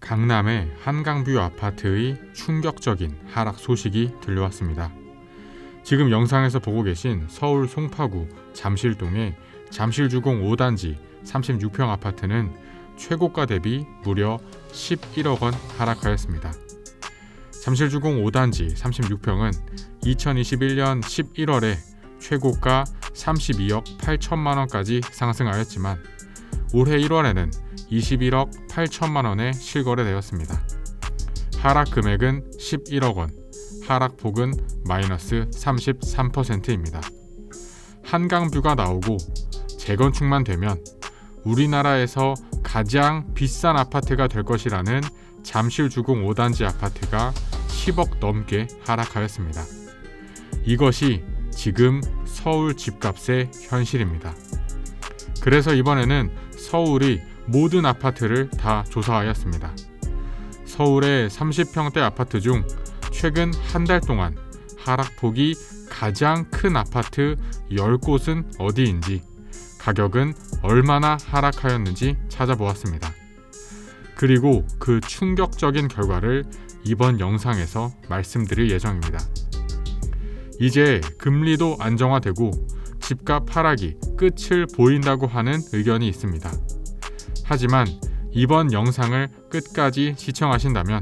강남의 한강뷰 아파트의 충격적인 하락 소식이 들려왔습니다. 지금 영상에서 보고 계신 서울 송파구 잠실동의 잠실주공 5단지 36평 아파트는 최고가 대비 무려 11억 원 하락하였습니다. 잠실주공 5단지 36평은 2021년 11월에 최고가 32억 8천만 원까지 상승하였지만 올해 1월에는 21억 8천만 원에 실거래되었습니다. 하락 금액은 11억 원, 하락폭은 마이너스 33%입니다. 한강뷰가 나오고 재건축만 되면 우리나라에서 가장 비싼 아파트가 될 것이라는 잠실주공 5단지 아파트가 10억 넘게 하락하였습니다. 이것이 지금 서울 집값의 현실입니다. 그래서 이번에는 서울의 모든 아파트를 다 조사하였습니다. 서울의 30평대 아파트 중 최근 한 달 동안 하락폭이 가장 큰 아파트 10곳은 어디인지, 가격은 얼마나 하락하였는지 찾아보았습니다. 그리고 그 충격적인 결과를 이번 영상에서 말씀드릴 예정입니다. 이제 금리도 안정화되고 집값 하락이 끝을 보인다고 하는 의견이 있습니다. 하지만 이번 영상을 끝까지 시청하신다면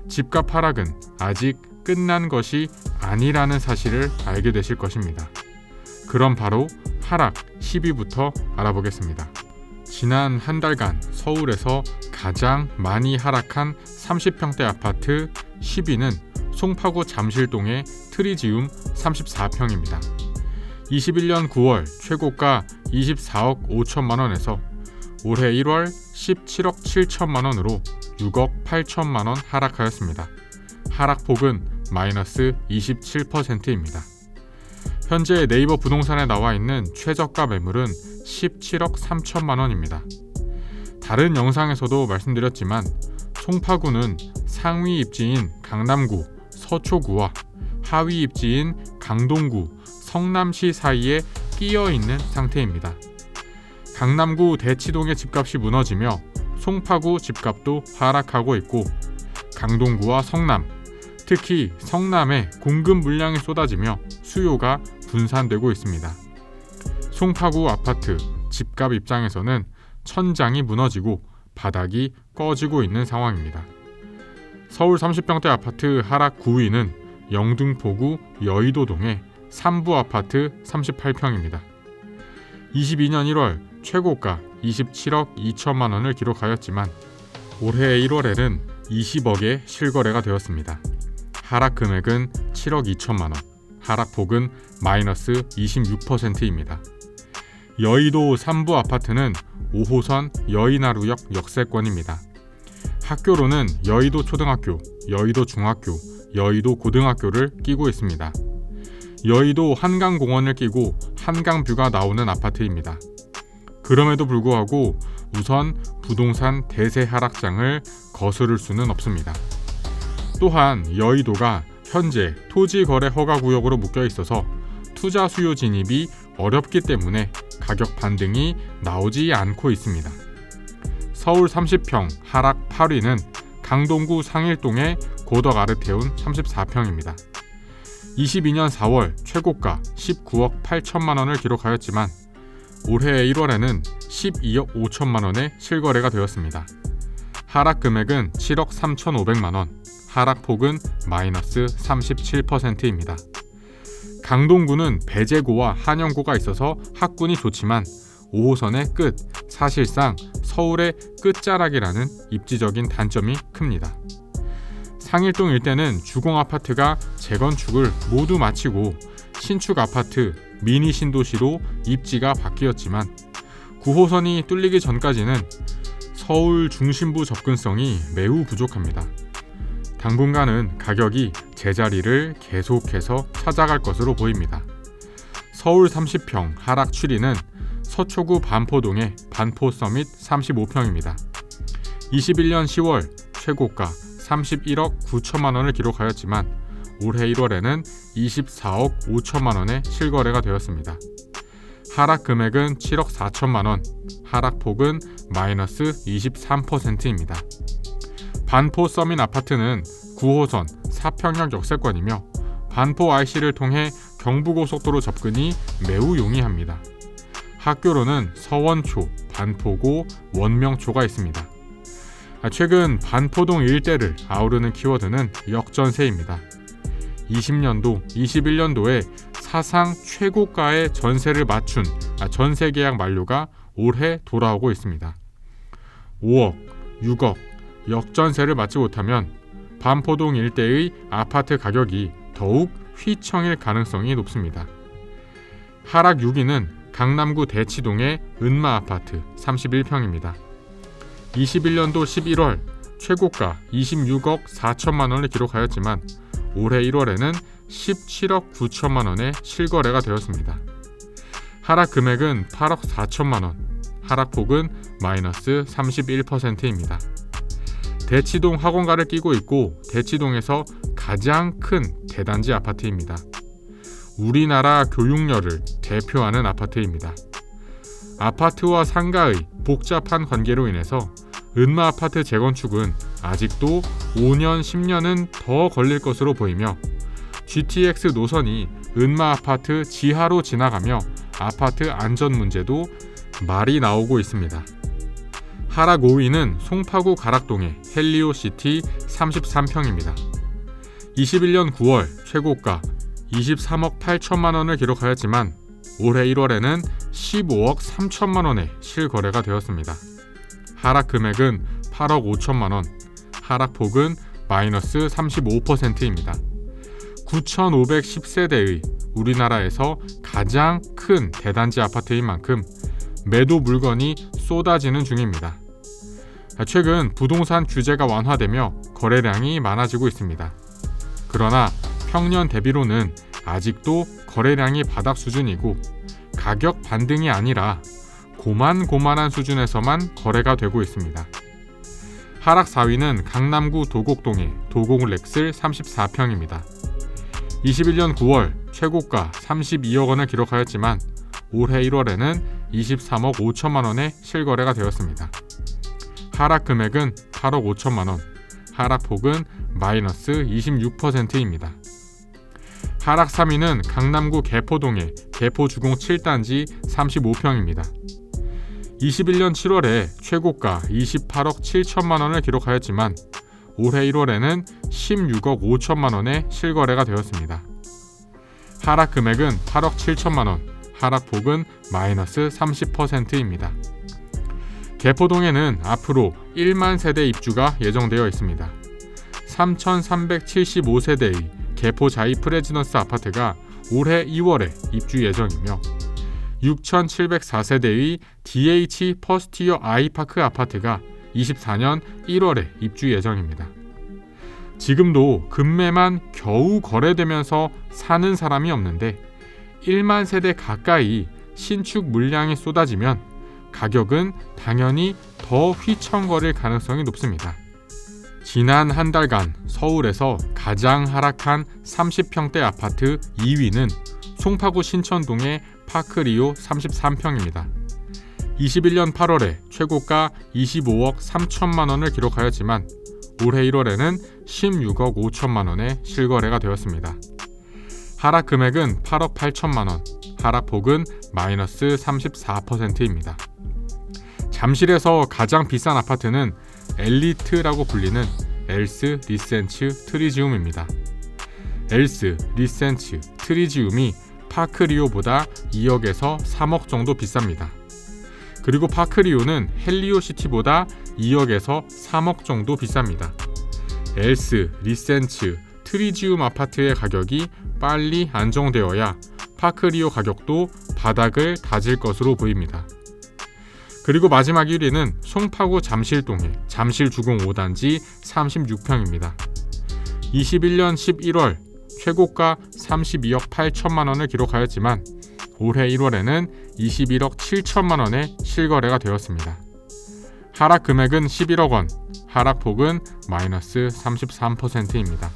집값 하락은 아직 끝난 것이 아니라는 사실을 알게 되실 것입니다. 그럼 바로 하락 10위부터 알아보겠습니다. 지난 한 달간 서울에서 가장 많이 하락한 30평대 아파트 10위는 송파구 잠실동의 트리지움 34평입니다. 21년 9월 최고가 24억 5천만 원에서 올해 1월 17억 7천만 원으로 6억 8천만 원 하락하였습니다. 하락폭은 마이너스 27%입니다. 현재 네이버 부동산에 나와 있는 최저가 매물은 17억 3천만 원입니다. 다른 영상에서도 말씀드렸지만 송파구는 상위 입지인 강남구, 서초구와 하위 입지인 강동구, 성남시 사이에 끼어 있는 상태입니다. 강남구 대치동의 집값이 무너지며 송파구 집값도 하락하고 있고 강동구와 성남, 특히 성남에 공급 물량이 쏟아지며 수요가 분산되고 있습니다. 송파구 아파트 집값 입장에서는 천장이 무너지고 바닥이 꺼지고 있는 상황입니다. 서울 30평대 아파트 하락 9위는 영등포구 여의도동의 3부 아파트 38평입니다. 22년 1월 최고가 27억 2천만 원을 기록하였지만 올해 1월에는 20억에 실거래가 되었습니다. 하락 금액은 7억 2천만 원, 하락폭은 마이너스 26%입니다. 여의도 3부 아파트는 5호선 여의나루역 역세권입니다. 학교로는 여의도 초등학교, 여의도 중학교, 여의도 고등학교를 끼고 있습니다. 여의도 한강공원을 끼고 한강뷰가 나오는 아파트입니다. 그럼에도 불구하고 우선 부동산 대세 하락장을 거스를 수는 없습니다. 또한 여의도가 현재 토지거래 허가구역으로 묶여 있어서 투자 수요 진입이 어렵기 때문에 가격 반등이 나오지 않고 있습니다. 서울 30평 하락 8위는 강동구 상일동의 고덕 아르테온 34평입니다. 22년 4월 최고가 19억 8천만 원을 기록하였지만 올해 1월에는 12억 5천만 원에 실거래가 되었습니다. 하락 금액은 7억 3,500만 원, 하락폭은 마이너스 37%입니다. 강동구는 배제고와 한영고가 있어서 학군이 좋지만 5호선의 끝, 사실상 서울의 끝자락이라는 입지적인 단점이 큽니다. 상일동 일대는 주공아파트가 재건축을 모두 마치고 신축 아파트, 미니 신도시로 입지가 바뀌었지만 9호선이 뚫리기 전까지는 서울 중심부 접근성이 매우 부족합니다. 당분간은 가격이 제자리를 계속해서 찾아갈 것으로 보입니다. 서울 30평 하락 7위는 서초구 반포동의 반포서밋 35평입니다. 21년 10월 최고가 31억 9천만 원을 기록하였지만 올해 1월에는 24억 5천만 원에 실거래가 되었습니다. 하락 금액은 7억 4천만 원, 하락폭은 마이너스 23%입니다. 반포 서민 아파트는 9호선 4평형 역세권이며 반포 IC를 통해 경부고속도로 접근이 매우 용이합니다. 학교로는 서원초, 반포고, 원명초가 있습니다. 최근 반포동 일대를 아우르는 키워드는 역전세입니다. 20년도, 21년도에 사상 최고가의 전세를 맞춘 전세 계약 만료가 올해 돌아오고 있습니다. 5억, 6억, 역전세를 맞지 못하면 반포동 일대의 아파트 가격이 더욱 휘청일 가능성이 높습니다. 하락 6위는 강남구 대치동의 은마아파트 31평입니다. 21년도 11월 최고가 26억 4천만 원을 기록하였지만 올해 1월에는 17억 9천만 원에 실거래가 되었습니다. 하락 금액은 8억 4천만 원, 하락폭은 마이너스 31%입니다. 대치동 학원가를 끼고 있고 대치동에서 가장 큰 대단지 아파트입니다. 우리나라 교육열을 대표하는 아파트입니다. 아파트와 상가의 복잡한 관계로 인해서 은마아파트 재건축은 아직도 5년, 10년은 더 걸릴 것으로 보이며 GTX 노선이 은마아파트 지하로 지나가며 아파트 안전 문제도 말이 나오고 있습니다. 하락 5위는 송파구 가락동의 헬리오시티 33평입니다. 21년 9월 최고가 23억 8천만 원을 기록하였지만 올해 1월에는 15억 3천만 원에 실거래가 되었습니다. 하락 금액은 8억 5천만 원, 하락폭은 마이너스 35%입니다. 9,510세대의 우리나라에서 가장 큰 대단지 아파트인 만큼 매도 물건이 쏟아지는 중입니다. 최근 부동산 규제가 완화되며 거래량이 많아지고 있습니다. 그러나 평년 대비로는 아직도 거래량이 바닥 수준이고 가격 반등이 아니라 고만고만한 수준에서만 거래가 되고 있습니다. 하락 4위는 강남구 도곡동의 도곡렉슬 34평입니다. 21년 9월 최고가 32억 원을 기록하였지만 올해 1월에는 23억 5천만 원에 실거래가 되었습니다. 하락 금액은 8억 5천만 원, 하락폭은 마이너스 26%입니다. 하락 3위는 강남구 개포동의 개포주공 7단지 35평입니다. 21년 7월에 최고가 28억 7천만 원을 기록하였지만 올해 1월에는 16억 5천만 원에 실거래가 되었습니다. 하락 금액은 8억 7천만 원, 하락폭은 마이너스 30%입니다. 개포동에는 앞으로 1만 세대 입주가 예정되어 있습니다. 3,375세대의 개포 자이 프레지던스 아파트가 올해 2월에 입주 예정이며 6,704세대의 DH 퍼스티어 아이파크 아파트가 24년 1월에 입주 예정입니다. 지금도 급매만 겨우 거래되면서 사는 사람이 없는데 1만 세대 가까이 신축 물량이 쏟아지면 가격은 당연히 더 휘청거릴 가능성이 높습니다. 지난 한 달간 서울에서 가장 하락한 30평대 아파트 2위는 송파구 신천동의 파크리오 33평입니다. 21년 8월에 최고가 25억 3천만 원을 기록하였지만 올해 1월에는 16억 5천만 원에 실거래가 되었습니다. 하락 금액은 8억 8천만 원, 하락폭은 마이너스 34%입니다. 잠실에서 가장 비싼 아파트는 엘리트라고 불리는 엘스 리센츠 트리지움입니다. 엘스 리센츠 트리지움이 파크리오보다 2억에서 3억 정도 비쌉니다. 그리고 파크리오는 헬리오시티보다 2억에서 3억 정도 비쌉니다. 엘스 리센츠 트리지움 아파트의 가격이 빨리 안정되어야 파크리오 가격도 바닥을 다질 것으로 보입니다. 그리고 마지막 1위는 송파구 잠실동의 잠실주공 5단지 36평입니다. 21년 11월 최고가 32억 8천만 원을 기록하였지만 올해 1월에는 21억 7천만 원에 실거래가 되었습니다. 하락 금액은 11억 원, 하락폭은 마이너스 33%입니다.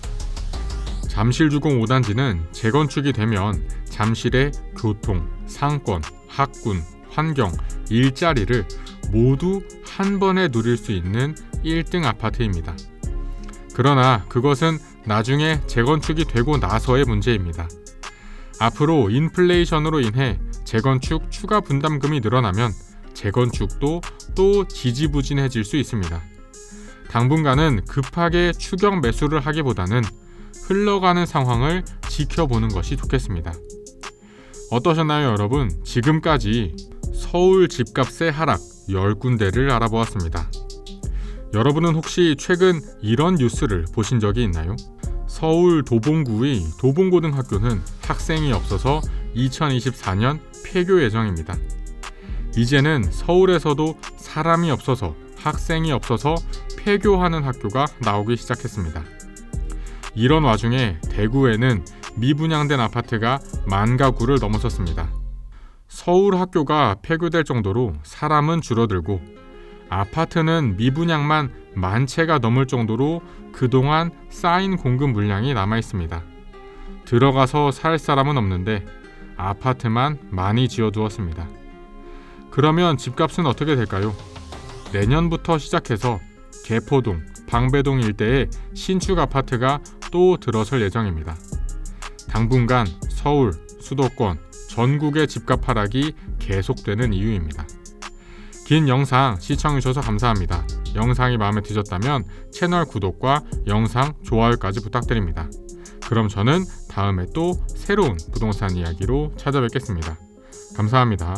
잠실주공 5단지는 재건축이 되면 잠실의 교통, 상권, 학군, 환경, 일자리를 모두 한 번에 누릴 수 있는 1등 아파트입니다. 그러나 그것은 나중에 재건축이 되고 나서의 문제입니다. 앞으로 인플레이션으로 인해 재건축 추가 분담금이 늘어나면 재건축도 또 지지부진해질 수 있습니다. 당분간은 급하게 추격 매수를 하기보다는 흘러가는 상황을 지켜보는 것이 좋겠습니다. 어떠셨나요, 여러분? 지금까지 서울 집값의 하락 10군데를 알아보았습니다. 여러분은 혹시 최근 이런 뉴스를 보신 적이 있나요? 서울 도봉구의 도봉고등학교는 학생이 없어서 2024년 폐교 예정입니다. 이제는 서울에서도 사람이 없어서 학생이 없어서 폐교하는 학교가 나오기 시작했습니다. 이런 와중에 대구에는 미분양된 아파트가 10,000가구를 넘어섰습니다. 서울 학교가 폐교될 정도로 사람은 줄어들고 아파트는 미분양만 10,000채가 넘을 정도로 그동안 쌓인 공급 물량이 남아 있습니다. 들어가서 살 사람은 없는데 아파트만 많이 지어두었습니다. 그러면 집값은 어떻게 될까요? 내년부터 시작해서 개포동, 방배동 일대에 신축 아파트가 또 들어설 예정입니다. 당분간 서울, 수도권, 전국의 집값 하락이 계속되는 이유입니다. 긴 영상 시청해주셔서 감사합니다. 영상이 마음에 드셨다면 채널 구독과 영상 좋아요까지 부탁드립니다. 그럼 저는 다음에 또 새로운 부동산 이야기로 찾아뵙겠습니다. 감사합니다.